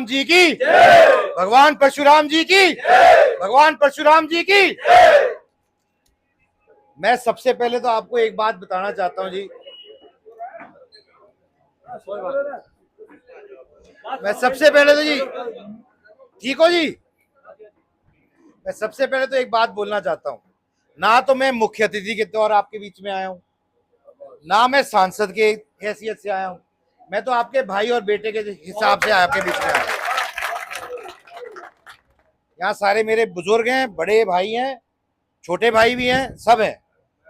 जी की, भगवान परशुराम जी की, भगवान परशुराम जी की। मैं सबसे पहले तो आपको एक बात बताना चाहता हूं जी। मैं सबसे पहले तो जी, ठीक हो जी, मैं सबसे पहले तो एक बात बोलना चाहता हूं। ना तो मैं मुख्य अतिथि के तौर आपके बीच में आया हूं, ना मैं सांसद के हैसियत से आया हूं। मैं तो आपके भाई और बेटे के हिसाब से आपके बीच में आया हूं। यहाँ सारे मेरे बुजुर्ग हैं, बड़े भाई हैं, छोटे भाई भी हैं, सब हैं।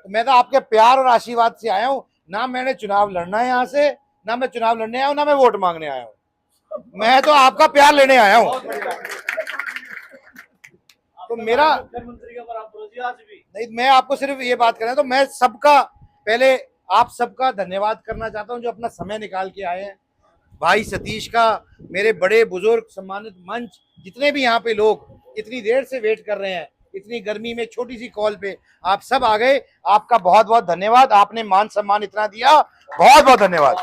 तो मैं तो आपके प्यार और आशीर्वाद से आया हूँ। ना मैंने चुनाव लड़ना है यहाँ से, ना मैं चुनाव लड़ने आया हूँ, ना मैं वोट मांगने आया हूँ। मैं तो आपका प्यार लेने आया हूँ। तो मेरा नहीं, मैं आपको सिर्फ ये बात करना, तो मैं सबका पहले आप सबका धन्यवाद करना चाहता हूँ जो अपना समय निकाल के आए हैं। भाई सतीश का, मेरे बड़े बुजुर्ग, सम्मानित मंच, जितने भी यहाँ पे लोग इतनी देर से वेट कर रहे हैं, इतनी गर्मी में छोटी सी कॉल पे आप सब आ गए, आपका बहुत बहुत धन्यवाद। आपने मान सम्मान इतना दिया, बहुत बहुत धन्यवाद।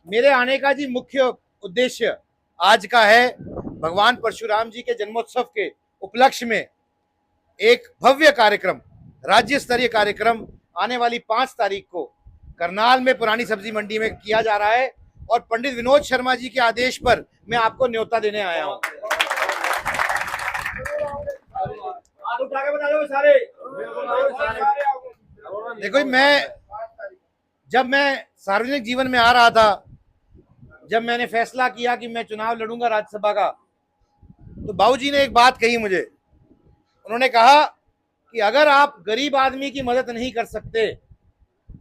मेरे आने का जी मुख्य उद्देश्य आज का है भगवान परशुराम जी के जन्मोत्सव के उपलक्ष्य में एक भव्य कार्यक्रम, राज्य स्तरीय कार्यक्रम आने वाली 5 तारीख को करनाल में पुरानी सब्जी मंडी में किया जा रहा है। और पंडित विनोद शर्मा जी के आदेश पर मैं आपको न्योता देने आया हूं। देखो, जब मैं सार्वजनिक जीवन में आ रहा था, जब मैंने फैसला किया कि मैं चुनाव लड़ूंगा राज्यसभा का, तो बाबूजी ने एक बात कही मुझे। उन्होंने कहा कि अगर आप गरीब आदमी की मदद नहीं कर सकते,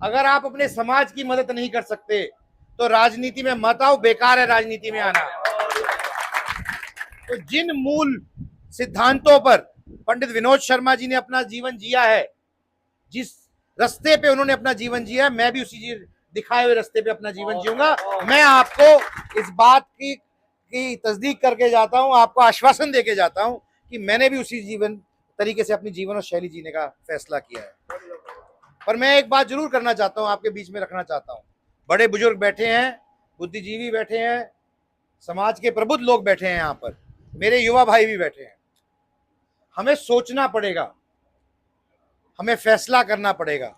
अगर आप अपने समाज की मदद नहीं कर सकते, तो राजनीति में मत आओ, बेकार है राजनीति में आना। तो जिन मूल सिद्धांतों पर पंडित विनोद शर्मा जी ने अपना जीवन जिया है, जिस रास्ते पे उन्होंने अपना जीवन जिया है, मैं भी उसी दिखाए हुए रास्ते पे अपना जीवन जीऊंगा। मैं आपको इस बात की तस्दीक करके जाता हूं, आपको आश्वासन देके जाता हूं कि मैंने भी उसी जीवन तरीके से अपनी जीवन और शैली जीने का फैसला किया है। पर मैं एक बात जरूर करना चाहता हूं, आपके बीच में रखना चाहता हूं। बड़े बुजुर्ग बैठे हैं, बुद्धिजीवी बैठे हैं, समाज के प्रबुद्ध लोग बैठे हैं, यहाँ पर मेरे युवा भाई भी बैठे हैं। हमें सोचना पड़ेगा, हमें फैसला करना पड़ेगा,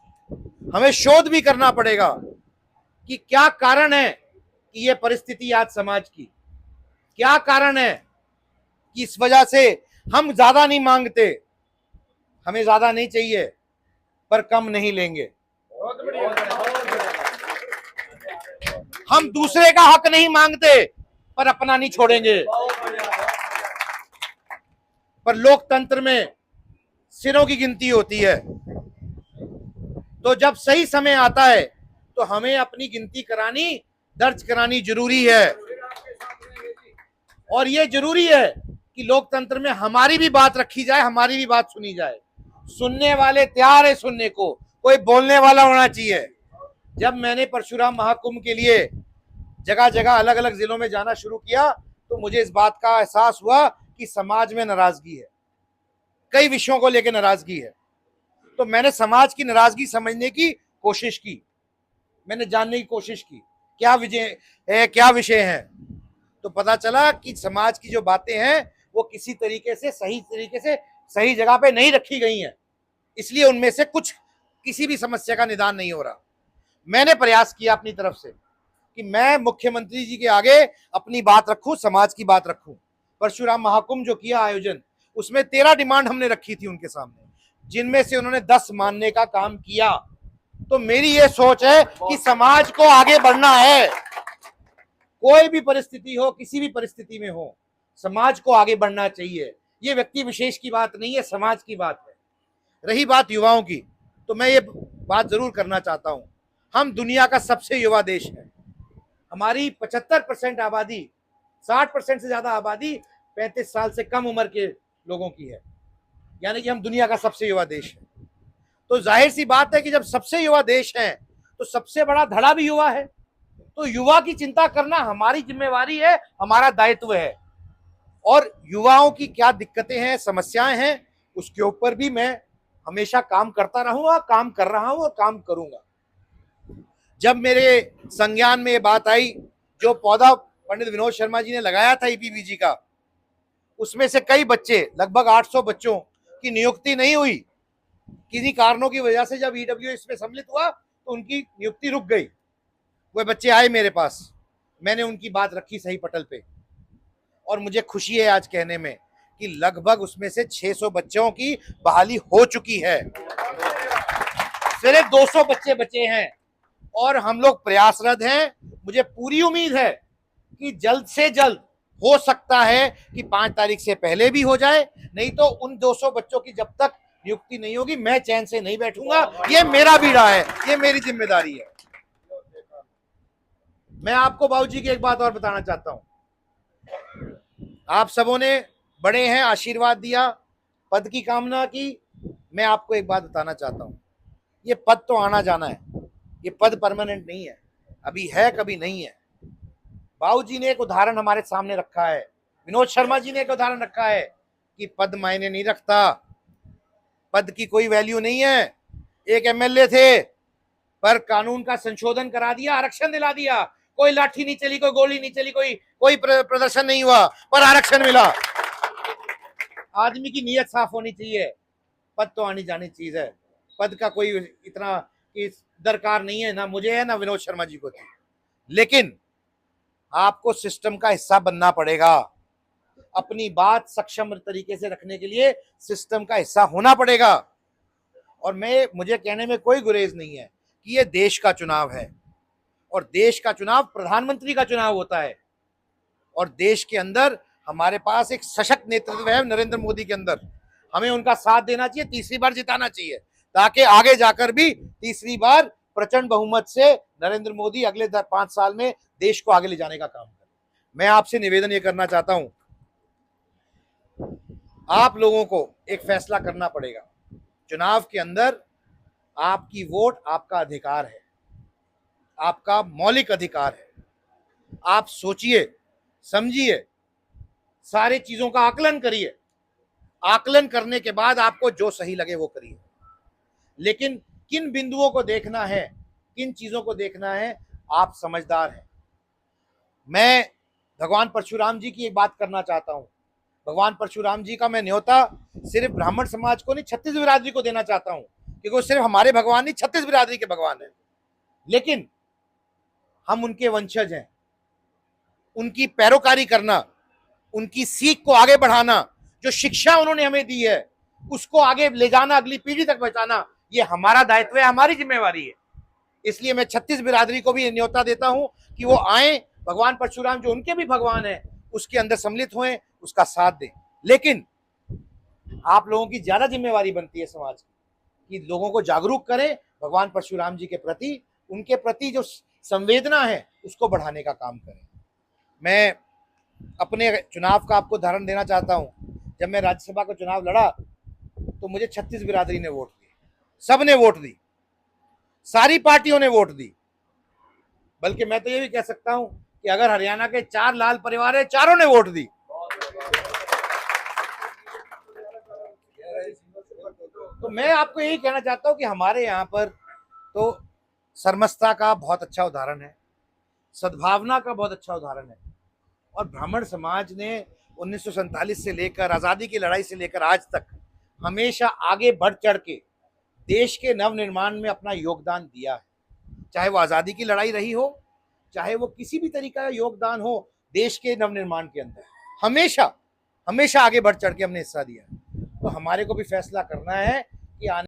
हमें शोध भी करना पड़ेगा कि क्या कारण है कि ये परिस्थिति आज समाज की, क्या कारण है कि इस वजह से हम ज्यादा नहीं मांगते, हमें ज्यादा नहीं चाहिए पर कम नहीं लेंगे। हम दूसरे का हक नहीं मांगते पर अपना नहीं छोड़ेंगे। पर लोकतंत्र में सिरों की गिनती होती है, तो जब सही समय आता है तो हमें अपनी गिनती करानी, दर्ज करानी जरूरी है। और यह जरूरी है कि लोकतंत्र में हमारी भी बात रखी जाए, हमारी भी बात सुनी जाए। सुनने वाले तैयार है सुनने को, कोई बोलने वाला होना चाहिए। जब मैंने परशुराम महाकुंभ के लिए जगह जगह अलग अलग जिलों में जाना शुरू किया, तो मुझे इस बात का एहसास हुआ कि समाज में नाराजगी है, कई विषयों को लेकर नाराजगी है। तो मैंने समाज की नाराजगी समझने की कोशिश की, मैंने जानने की कोशिश की क्या विजय है, क्या विषय है। तो पता चला कि समाज की जो बातें हैं वो किसी तरीके से सही जगह पे नहीं रखी गई हैं, इसलिए उनमें से कुछ, किसी भी समस्या का निदान नहीं हो रहा। मैंने प्रयास किया अपनी तरफ से कि मैं मुख्यमंत्री जी के आगे अपनी बात रखूं, समाज की बात रखूं। परशुराम महाकुंभ जो किया आयोजन, उसमें 13 डिमांड हमने रखी थी उनके सामने, जिनमें से उन्होंने 10 मानने का काम किया। तो मेरी ये सोच है कि समाज को आगे बढ़ना है, कोई भी परिस्थिति हो, किसी भी परिस्थिति में हो, समाज को आगे बढ़ना चाहिए। ये व्यक्ति विशेष की बात नहीं है, समाज की बात है। रही बात युवाओं की, तो मैं ये बात जरूर करना चाहता हूं, हम दुनिया का सबसे युवा देश है। हमारी 75% आबादी, 60% से ज्यादा आबादी 35 साल से कम उम्र के लोगों की है, यानी कि हम दुनिया का सबसे युवा देश है। तो जाहिर सी बात है कि जब सबसे युवा देश है तो सबसे बड़ा धड़ा भी युवा है। तो युवा की चिंता करना हमारी जिम्मेवारी है, हमारा दायित्व है। और युवाओं की क्या दिक्कतें हैं, समस्याएं हैं, उसके ऊपर भी मैं हमेशा काम करता रहूंगा, काम कर रहा हूं और काम करूंगा। जब मेरे संज्ञान में ये बात आई, जो पौधा पंडित विनोद शर्मा जी ने लगाया था ईपीवीजी का, उसमें से कई बच्चे, लगभग 800 बच्चों की नियुक्ति नहीं हुई। किसी कारणों की वजह से जब ईडब्ल्यू इसमें सम्मिलित हुआ तो उनकी नियुक्ति रुक गई। वे बच्चे आए मेरे पास, मैंने उनकी बात रखी सही पटल पे, और मुझे खुशी है आज कहने में कि लगभग उसमें से 600 बच्चों की बहाली हो चुकी है। सिर्फ 200 बच्चे बचे हैं और हम लोग प्रयासरत हैं। मुझे पूरी उम्मीद है कि जल्द से जल्द, हो सकता है कि 5 तारीख से पहले भी हो जाए, नहीं तो उन 200 बच्चों की जब तक नियुक्ति नहीं होगी मैं चैन से नहीं बैठूंगा। ये मेरा बीड़ा है, ये मेरी जिम्मेदारी है। मैं आपको बाबूजी की एक बात और बताना चाहता हूं। आप सबों ने बड़े हैं, आशीर्वाद दिया, पद की कामना की। मैं आपको एक बात बताना चाहता हूं, ये पद तो आना जाना है, ये पद परमानेंट नहीं है, अभी है कभी नहीं है। बाबूजी ने एक उदाहरण हमारे सामने रखा है, विनोद शर्मा जी ने एक उदाहरण रखा है कि पद मायने नहीं रखता, पद की कोई वैल्यू नहीं है। एक एमएलए थे पर कानून का संशोधन करा दिया, आरक्षण दिला दिया, कोई लाठी नहीं चली, कोई गोली नहीं चली, कोई प्रदर्शन नहीं हुआ, पर आरक्षण मिला। आदमी की नीयत साफ होनी चाहिए, पद तो आनी जानी चीज है, पद का कोई इतना दरकार नहीं है, ना मुझे है ना विनोद शर्मा जी को थी। लेकिन आपको सिस्टम का हिस्सा बनना पड़ेगा, अपनी बात सक्षम तरीके से रखने के लिए सिस्टम का हिस्सा होना पड़ेगा। और मुझे कहने में कोई गुरेज नहीं है कि ये देश का चुनाव है, और देश का चुनाव प्रधानमंत्री का चुनाव होता है, और देश के अंदर हमारे पास एक सशक्त नेतृत्व है नरेंद्र मोदी के अंदर। हमें उनका साथ देना चाहिए, तीसरी बार जिताना चाहिए, ताकि आगे जाकर भी तीसरी बार प्रचंड बहुमत से नरेंद्र मोदी अगले 5 साल में देश को आगे ले जाने का काम करें। मैं आपसे निवेदन ये करना चाहता हूं, आप लोगों को एक फैसला करना पड़ेगा। चुनाव के अंदर आपकी वोट आपका अधिकार है, आपका मौलिक अधिकार है। आप सोचिए, समझिए, सारी चीजों का आकलन करिए, आकलन करने के बाद आपको जो सही लगे वो करिए। लेकिन किन बिंदुओं को देखना है, किन चीजों को देखना है, आप समझदार हैं। मैं भगवान परशुराम जी की एक बात करना चाहता हूं। भगवान परशुराम जी का मैं न्योता सिर्फ ब्राह्मण समाज को नहीं, 36 बिरादरी को देना चाहता हूं, क्योंकि वो सिर्फ हमारे भगवान नहीं, 36 बिरादरी के भगवान हैं। लेकिन हम उनके वंशज हैं, उनकी पैरोकारी करना, उनकी सीख को आगे बढ़ाना, जो शिक्षा उन्होंने हमें दी है उसको आगे ले जाना, अगली पीढ़ी तक पहुंचाना, ये हमारा दायित्व है, हमारी जिम्मेवारी है। इसलिए मैं 36 बिरादरी को भी न्योता देता हूं कि वो आए, भगवान परशुराम जो उनके भी भगवान है उसके अंदर सम्मिलित हुए, उसका साथ दें। लेकिन आप लोगों की ज्यादा जिम्मेवारी बनती है समाज की, कि लोगों को जागरूक करें भगवान परशुराम जी के प्रति, उनके प्रति जो संवेदना है उसको बढ़ाने का काम करें। मैं अपने चुनाव का आपको उदाहरण देना चाहता हूं। जब मैं राज्यसभा का चुनाव लड़ा तो मुझे 36 बिरादरी ने वोट दी, सबने वोट दी, सारी पार्टियों ने वोट दी। बल्कि मैं तो ये भी कह सकता हूं कि अगर हरियाणा के 4 लाल परिवार है, चारों ने वोट दी। तो मैं आपको यही कहना चाहता हूं कि हमारे यहाँ पर तो सर्मस्थता का बहुत अच्छा उदाहरण है, सद्भावना का बहुत अच्छा उदाहरण है, और ब्राह्मण समाज ने 1947 से लेकर, आजादी की लड़ाई से लेकर आज तक हमेशा आगे बढ़ चढ़ के देश के नवनिर्माण में अपना योगदान दिया है। चाहे वो आजादी की लड़ाई रही हो, चाहे वो किसी भी तरीका का योगदान हो देश के नवनिर्माण के अंदर, हमेशा हमेशा आगे बढ़ चढ़ के हमने हिस्सा दिया। तो हमारे को भी फैसला करना है कि आने